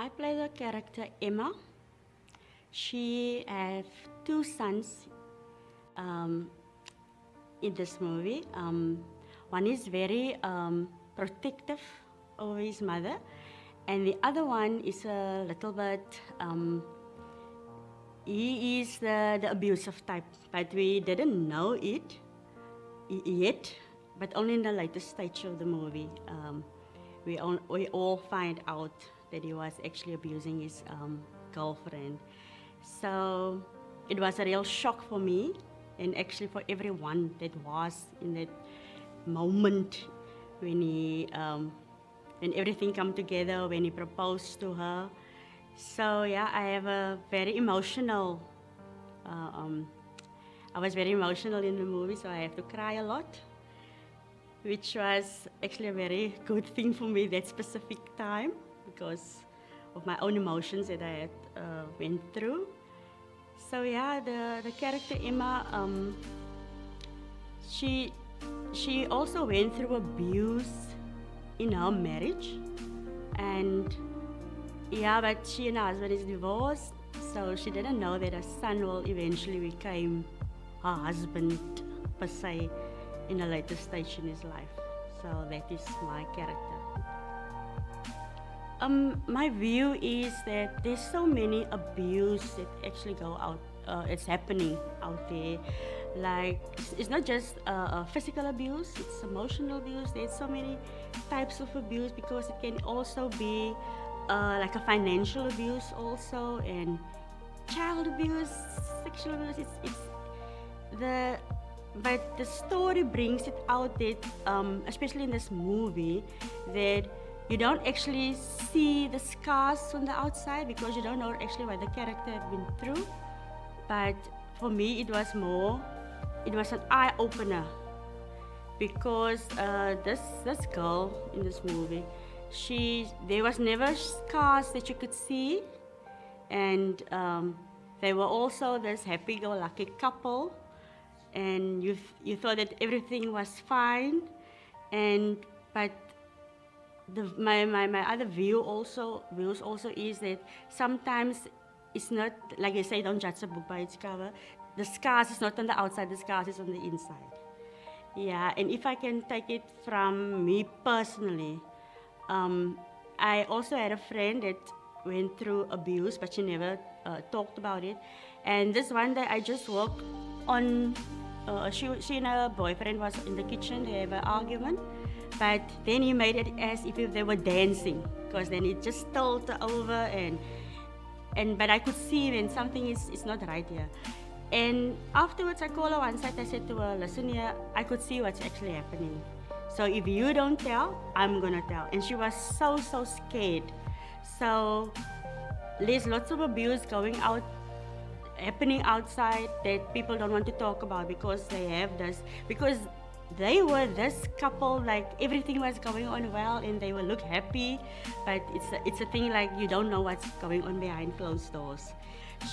I play the character Emma. She have two sons um, in this movie. One is very protective over his mother, and the other one is a little bit. He is the abusive type, but we didn't know it yet. But only in the later stage of the movie, we all find out that he was actually abusing his girlfriend. So it was a real shock for me, and actually for everyone that was in that moment when when everything come together, when he proposed to her. So yeah, I have a very emotional. Uh, um, I was very emotional in the movie, so I have to cry a lot, which was actually a very good thing for me that specific time because of my own emotions that I had went through. So yeah, the character Emma, she she also went through abuse in her marriage, and yeah, but she and her husband is divorced, so she didn't know that her son will eventually become her husband per se in a later stage in his life. So that is my character. My view is that there's so many abuse that actually go out. It's happening out there. Like it's not just physical abuse; it's emotional abuse. There's so many types of abuse because it can also be like a financial abuse also, and child abuse, sexual abuse. It's the but the story brings it out that especially in this movie that you don't actually see the scars on the outside because you don't know actually what the character had been through. But for me it was an eye opener because this girl in this movie, she there was never scars that you could see, and they were also this happy-go-lucky couple, and you thought that everything was fine, and but my other views also is that sometimes it's not like they say, don't judge a book by its cover. The scars is not on the outside, the scars is on the inside. Yeah, and if I can take it from me personally, um, I also had a friend that went through abuse, but she never talked about it. And this one day, I just walked on. She and her boyfriend was in the kitchen. They have an argument, but then he made it as if they were dancing, because then it just spilled over and but I could see when something is not right here. And afterwards, I called her one side. I said to her, "Listen here, I could see what's actually happening. So if you don't tell, I'm gonna tell." And she was so scared. So there's lots of abuse going out, happening outside that people don't want to talk about because they have this because they were this couple, like everything was going on well and they will look happy, but it's a thing like you don't know what's going on behind closed doors.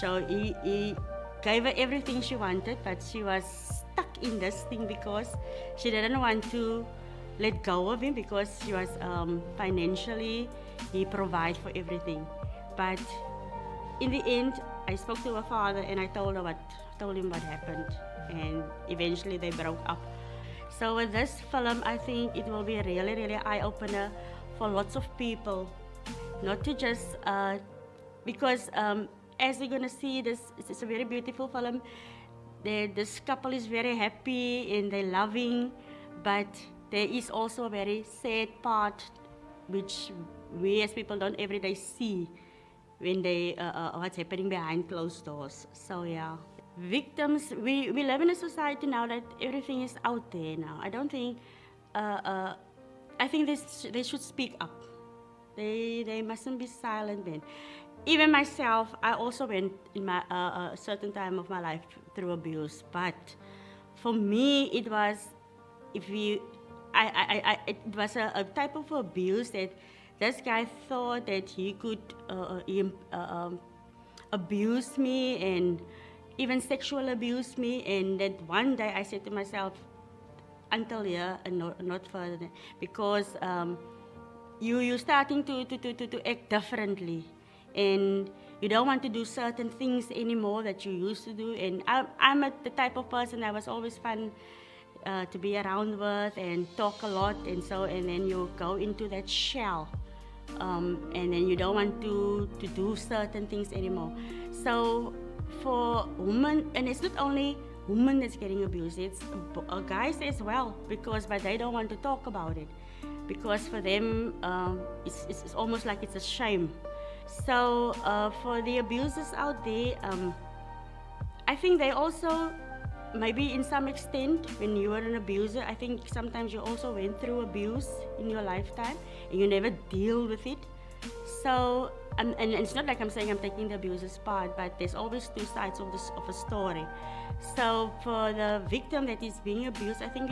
So he gave her everything she wanted, but she was stuck in this thing because she didn't want to let go of him because she was financially he provide for everything. But in the end, I spoke to her father and I told him what happened, and eventually they broke up. So with this film, I think it will be a really eye opener for lots of people, not to just because as you're gonna see this, it's a very beautiful film. This couple is very happy and they're loving, but there is also a very sad part which we as people don't every day see when they what's happening behind closed doors. So yeah, victims. We live in a society now that everything is out there now. I don't think. Uh, uh, I think they should speak up. They mustn't be silent. Then, even myself, I also went in my certain time of my life through abuse. But for me, it was if you, it was a type of abuse that this guy thought that he could abuse me and even sexual abuse me, and that one day I said to myself, until here and not further, because you're starting to act differently. and you don't want to do certain things anymore that you used to do. And I'm the type of person that was always fun to be around with and talk a lot, and then you go into that shell, and then you don't want to do certain things anymore. So for women, and it's not only women that's getting abused, it's guys as well, but they don't want to talk about it because for them it's almost like it's a shame. So for the abusers out there, I think they also, maybe in some extent, when you were an abuser, I think sometimes you also went through abuse in your lifetime and you never deal with it. So, and it's not like I'm saying I'm taking the abuser's part, but there's always two sides of a story. So for the victim that is being abused, I think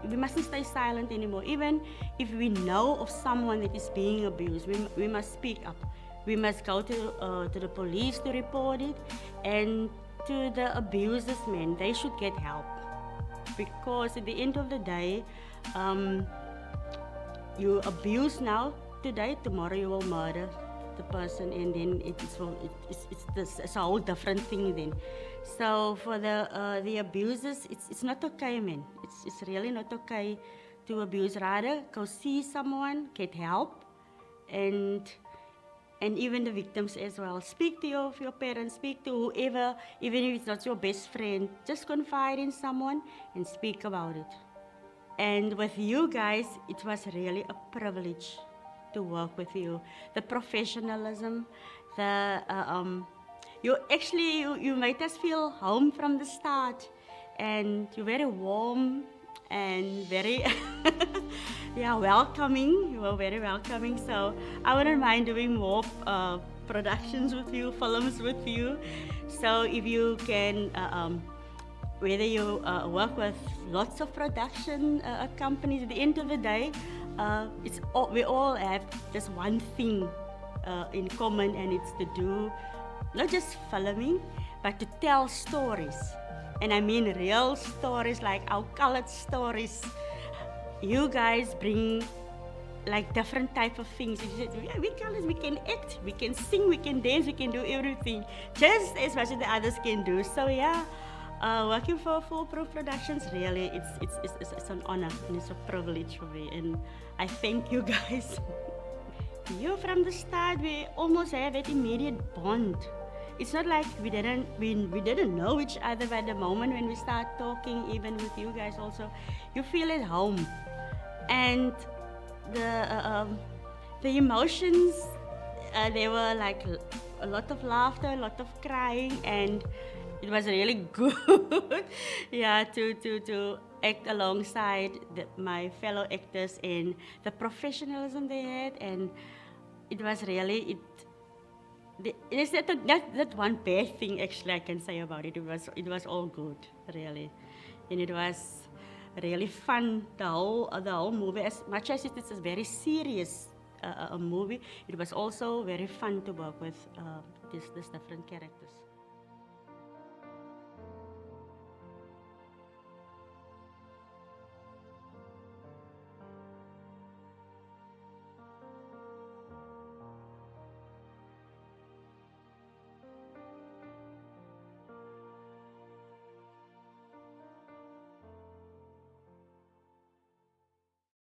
we mustn't stay silent anymore. Even if we know of someone that is being abused, we must speak up. We must go to the police to report it, and to the abusers, man, they should get help. Because at the end of the day, you abuse now, today, tomorrow you will murder the person, and then it's a whole different thing then. So for the abusers, it's not okay, man. It's really not okay to abuse. Rather, go see someone, get help, and even the victims as well. Speak to your parents, speak to whoever, even if it's not your best friend. Just confide in someone and speak about it. And with you guys, it was really a privilege to work with you. The professionalism, you made us feel home from the start, and you're very warm and very yeah, welcoming. You were very welcoming. So I wouldn't mind doing more productions with you, films with you. So if you can, whether you work with lots of production companies, at the end of the day, we all have this one thing in common, and it's to do not just filming, but to tell stories. And I mean real stories, like our colored stories. You guys bring like different type of things. Yeah, we colors, we can act, we can sing, we can dance, we can do everything, just as much as the others can do. So yeah, working for Foolproof Productions, really, it's an honor and it's a privilege for me, and I thank you guys. You, from the start, we almost had that immediate bond. It's not like we didn't know each other, but the moment when we start talking, even with you guys also, you feel at home. And the emotions, they were like a lot of laughter, a lot of crying, and it was really good, yeah, to act alongside my fellow actors, and the professionalism they had, and it was really It's not one bad thing actually I can say about it. It was all good, really, and it was really fun. The whole movie, as much as it is a very serious movie, it was also very fun to work with these different characters.